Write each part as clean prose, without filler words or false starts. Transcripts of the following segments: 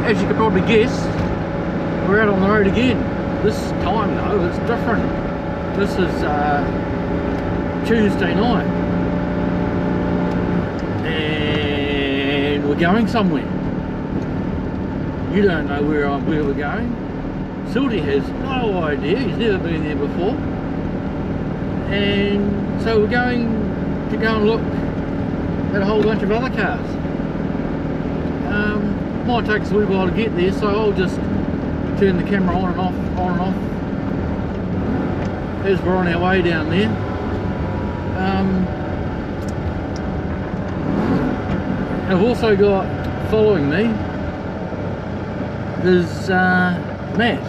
as you could probably guess, we're out on the road again. This time though, it's different. This is Tuesday night, and we're going somewhere. You don't know where we're going. Silty has no idea, he's never been there before. And so we're going to go and look at a whole bunch of other cars. Might take us a little while to get there, so I'll just turn the camera on and off, as we're on our way down there. I've also got, following me, is Matt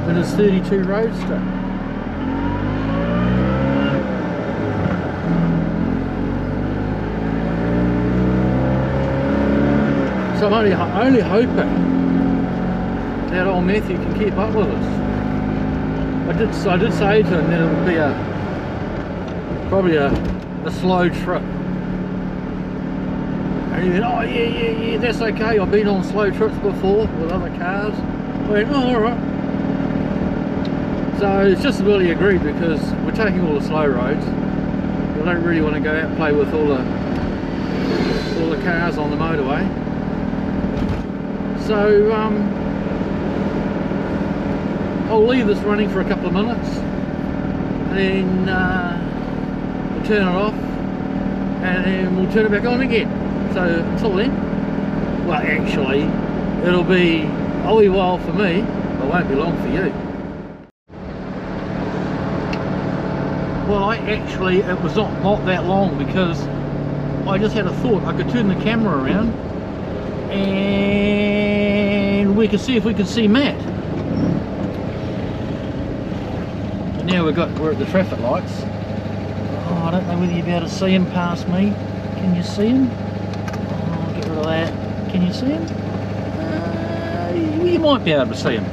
in his 32 Roadster. So I'm only hoping that old Matthew can keep up with us. I did say to him that it would be probably a slow trip. And he went, oh yeah, that's okay. I've been on slow trips before with other cars. I went, oh, alright. So it's just really agreed because we're taking all the slow roads. We don't really want to go out and play with all the cars on the motorway. So I'll leave this running for a couple of minutes, and then we'll turn it off, and then we'll turn it back on again. So until then, well, actually, it'll be a wee while for me, but it won't be long for you. Well, it was not that long, because I just had a thought. I could turn the camera around and we could see if we could see Matt. And now we're at the traffic lights. Oh, I don't know whether you'll be able to see him past me. Can you see him? Oh, get rid of that. Can you see him? You might be able to see him.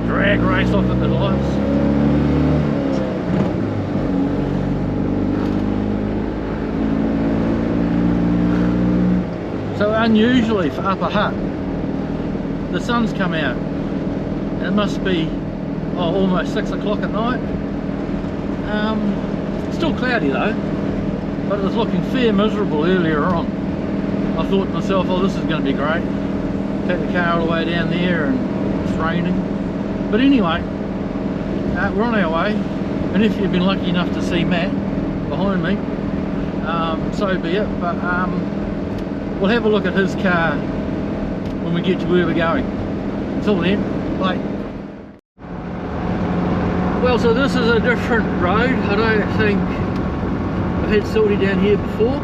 Drag race off at the lights. So unusually for Upper Hutt, the sun's come out, and it must be almost 6 o'clock at night. Still cloudy though, but it was looking fair miserable earlier on. I thought to myself, oh, this is going to be great. Take the car all the way down there and it's raining. But anyway, we're on our way, and if you've been lucky enough to see Matt behind me, so be it. But we'll have a look at his car when we get to where we're going. Until then, bye. Well, so this is a different road. I don't think I've had Silty down here before.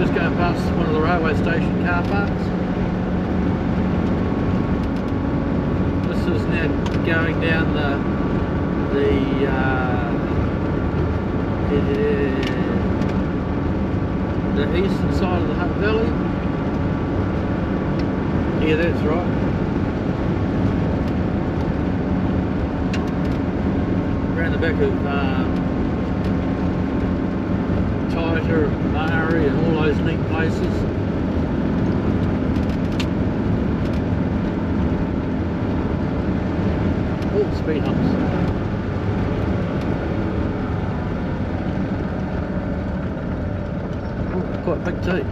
Just going past one of the railway station car parks. Is now going down the eastern side of the Hutt Valley. Yeah, that's right. Around the back of Taita and Mari and all those neat places. Oh, speed humps. Oh, quite big too.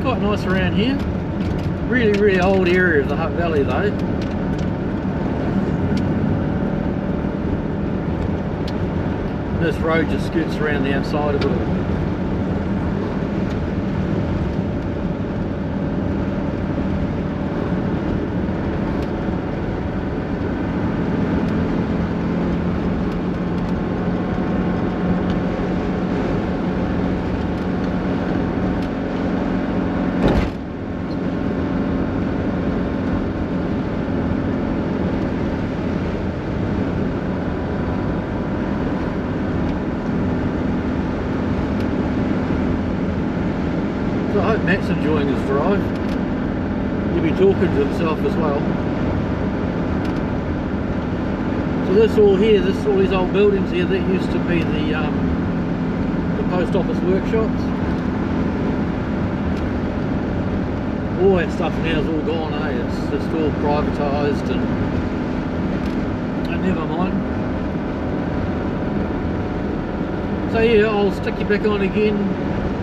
Quite nice around here. Really old area of the Hutt Valley though. This road just scoots around the outside of it all. So I hope Matt's enjoying his drive. He'll be talking to himself as well. So this all here, all these old buildings here, that used to be the post office workshops. All that stuff now is all gone, eh? It's just all privatised and never mind. So yeah, I'll stick you back on again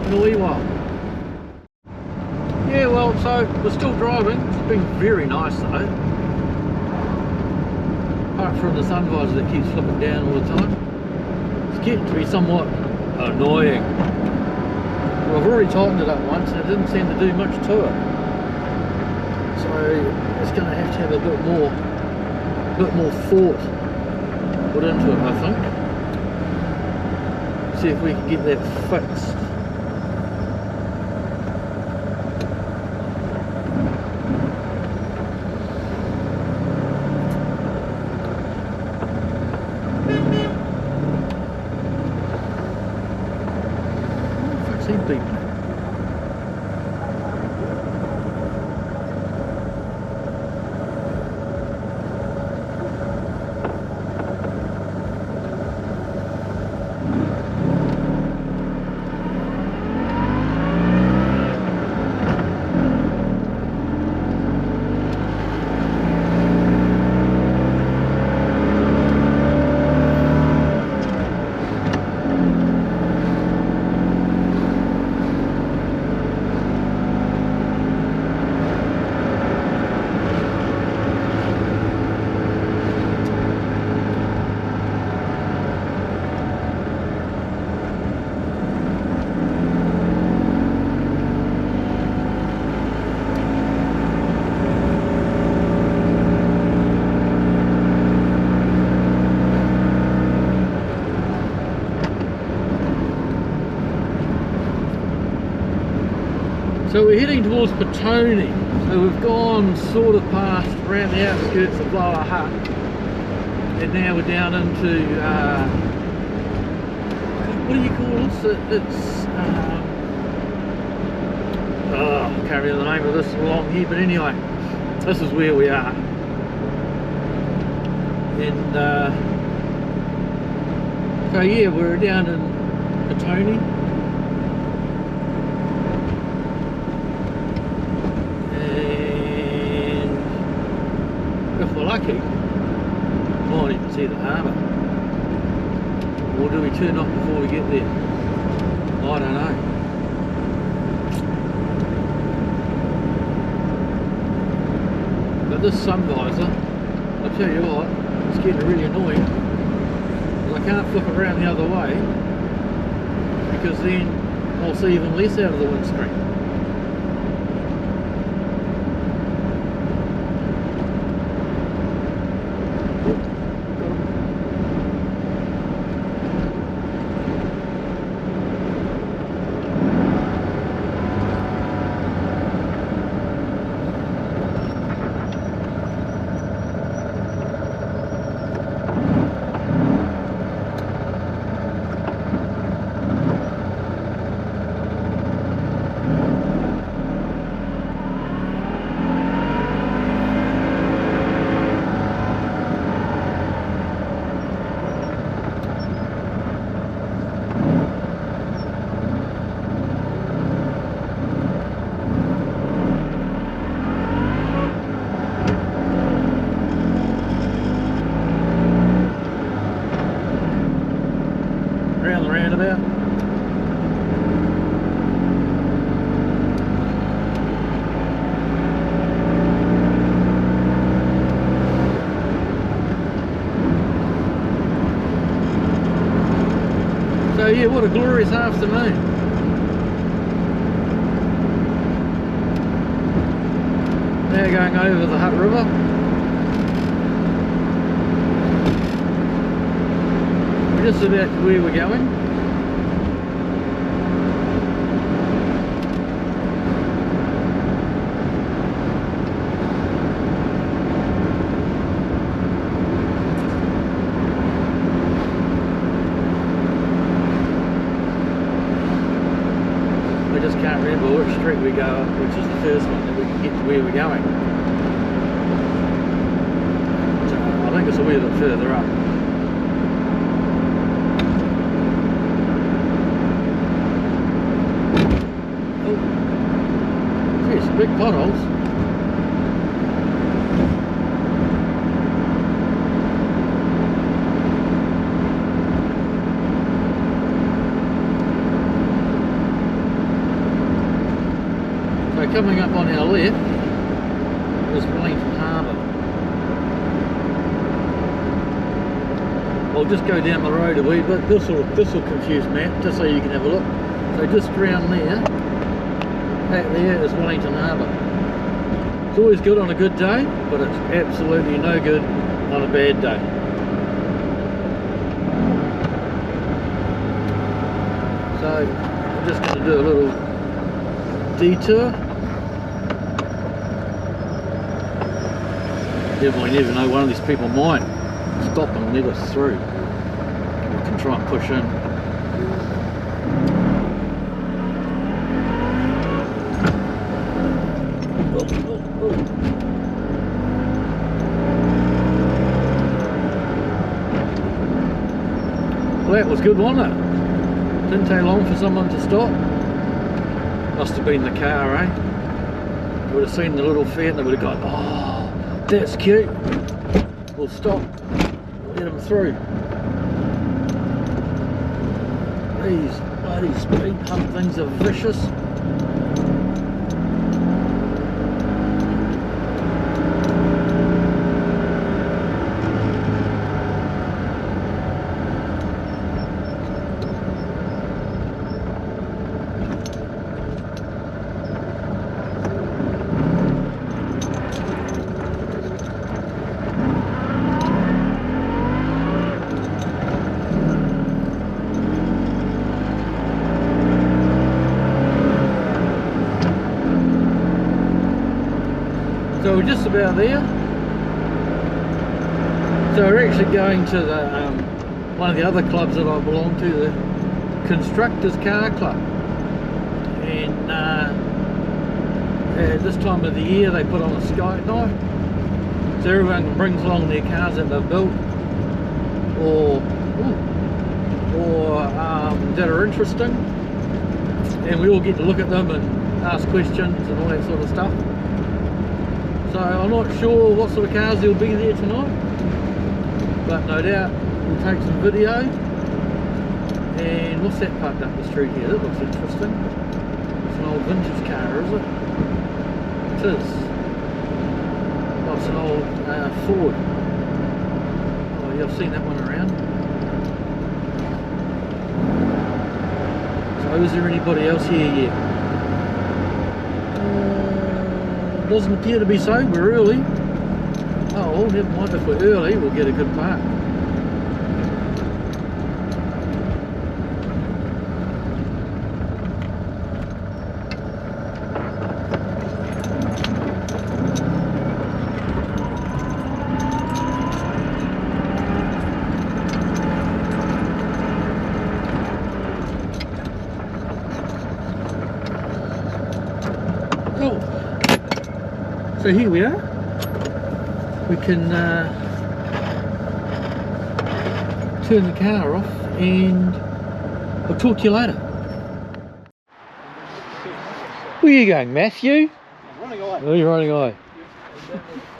in a wee while. Yeah, well, so we're still driving. It's been very nice though. Apart from the sun visor that keeps flipping down all the time. It's getting to be somewhat annoying. Well, I've already tightened it up once and it didn't seem to do much to it. So it's going to have a bit more thought put into it, I think. See if we can get that fixed. Seems deep. So we're heading towards Petone. So we've gone sort of past around the outskirts of Lower Hutt, and now we're down into what do you call this? It's I can't remember the name of this along here, but anyway, this is where we are. And so yeah, we're down in Petone. If we're lucky, we might even see the harbour. Or do we turn off before we get there? I don't know. But this sun visor, I'll tell you what, it's getting really annoying. Because I can't flip it around the other way, because then I'll see even less out of the windscreen. Roundabout. So yeah, what a glorious afternoon. Now going over the Hutt River. We're just about to where we're going. I just can't remember which street we go up, which is the first one that we can get to where we're going. So I think it's a wee bit further up. Oh, geez, big potholes. Coming up on our left is Wellington Harbour. I'll just go down the road a wee bit. This will confuse Matt, just so you can have a look. So just around there, back there is Wellington Harbour. It's always good on a good day, but it's absolutely no good on a bad day. So I'm just going to do a little detour. You never know, one of these people might stop and let us through. We can try and push in. Well, that was good, wasn't it? Didn't take long for someone to stop. Must have been the car, eh? Would have seen the little Fiat and they would have gone, oh, that's cute. We'll stop. Let them through. These bloody speed hump things are vicious. So we're just about there. So we're actually going to the one of the other clubs that I belong to, the Constructors Car Club. And at this time of the year they put on a sky night. So everyone brings along their cars that they've built or that are interesting. And we all get to look at them and ask questions and all that sort of stuff. So I'm not sure what sort of cars there'll be there tonight, but no doubt we'll take some video. And what's that parked up the street here? That looks interesting. It's an old vintage car, is it? It is. Oh, it's an old Ford. Oh yeah, I've seen that one around. So is there anybody else here yet? Doesn't appear to be so. We're early. Oh well, never mind, if we're early we'll get a good park. So here we are. We can turn the car off and I'll talk to you later. Where are you going, Matthew? I'm running away. Oh, you're running away.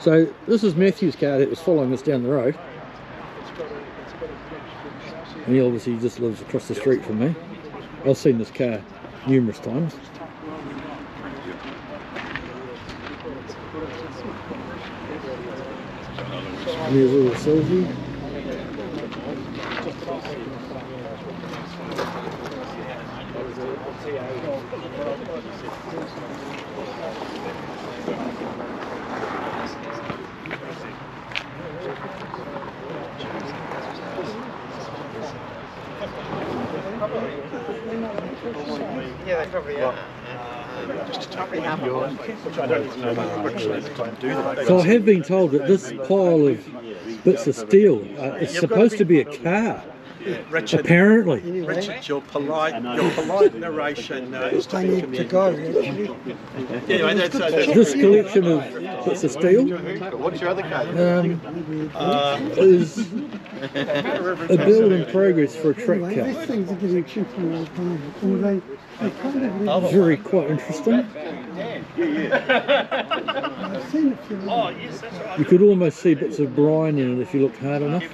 So this is Matthew's car that was following us down the road. And he obviously just lives across the street from me. I've seen this car numerous times. And there's little Sylvie. Yeah, they probably are. So I have been told that this pile of bits of steel is supposed to be a car. Richard, apparently. Richard, your polite narration is to be communicated. Anyway, that's This collection of bits of steel What's your other card? is a build in progress for a track car. These things are getting cheaper all the time. Or they kind of Very quite interesting. I've seen a few. You could almost see bits of brine in it if you looked hard enough.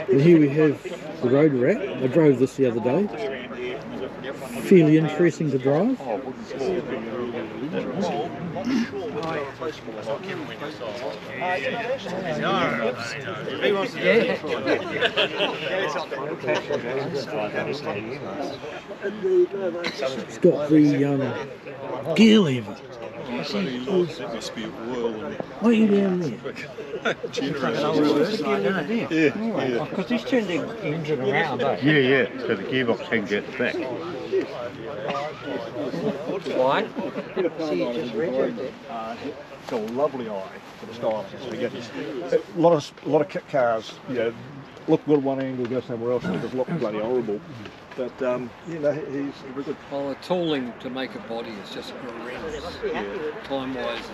And here we have the road rat. I drove this the other day. Fairly interesting to drive. It's got the gear lever. Why are you down there? Because he's turned the engine around, eh? Yeah, so the gearbox can get back. Why? See, you just registered it. It's a lovely eye for the styles. A lot of kit cars, look good at one angle, go somewhere else, and it just look bloody horrible. But he's very good. Well, the tooling to make a body is just horrendous. Time-wise,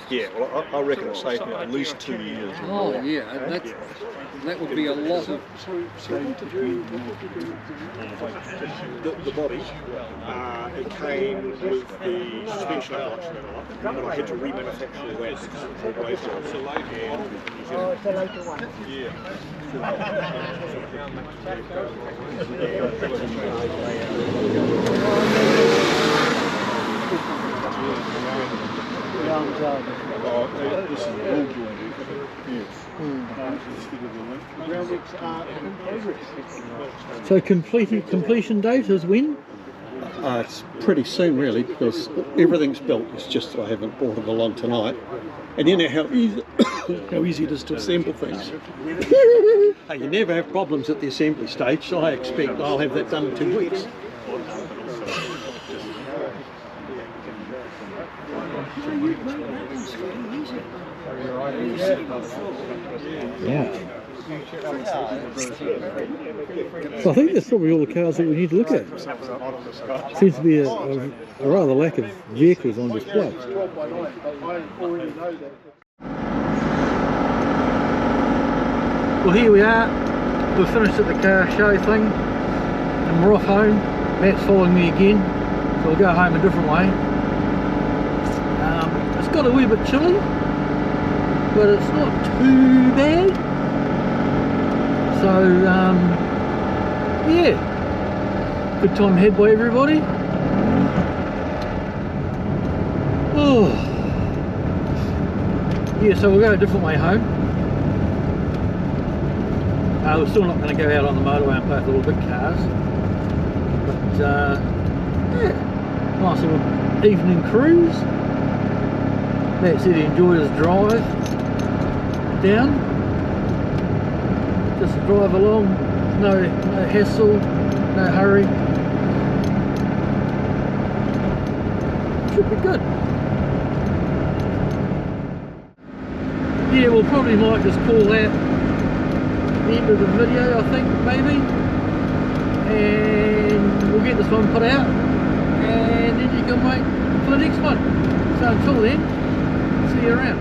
Yeah, well, I reckon it's taken at least 2 years. oh yeah, and that would be a lot of. The body, it came with the suspension uprights and I had to remanufacture that because it was all the way through. Oh, it's a later one. This is a ball joint. So completion date is when? It's pretty soon really, because everything's built. It's just that I haven't brought it along tonight. And you know how easy, how easy it is to assemble things. Hey, you never have problems at the assembly stage, so I expect I'll have that done in 2 weeks. Yeah. So I think that's probably all the cars that we need to look at. Seems to be a rather lack of vehicles on display. Well, here we are. We've finished at the car show thing and we're off home. Matt's following me again, so we'll go home a different way. It's got a wee bit chilly, but it's not too bad. So yeah, good time ahead by everybody. Oh yeah, so we'll go a different way home. We're still not going to go out on the motorway and play with all the big cars, but yeah, nice little evening cruise. Matt said he enjoyed his drive down. Just drive along, no hassle, no hurry. Should be good. Yeah, we'll probably might just call that the end of the video, I think, maybe. And we'll get this one put out, and then you can wait for the next one. So until then, see you around.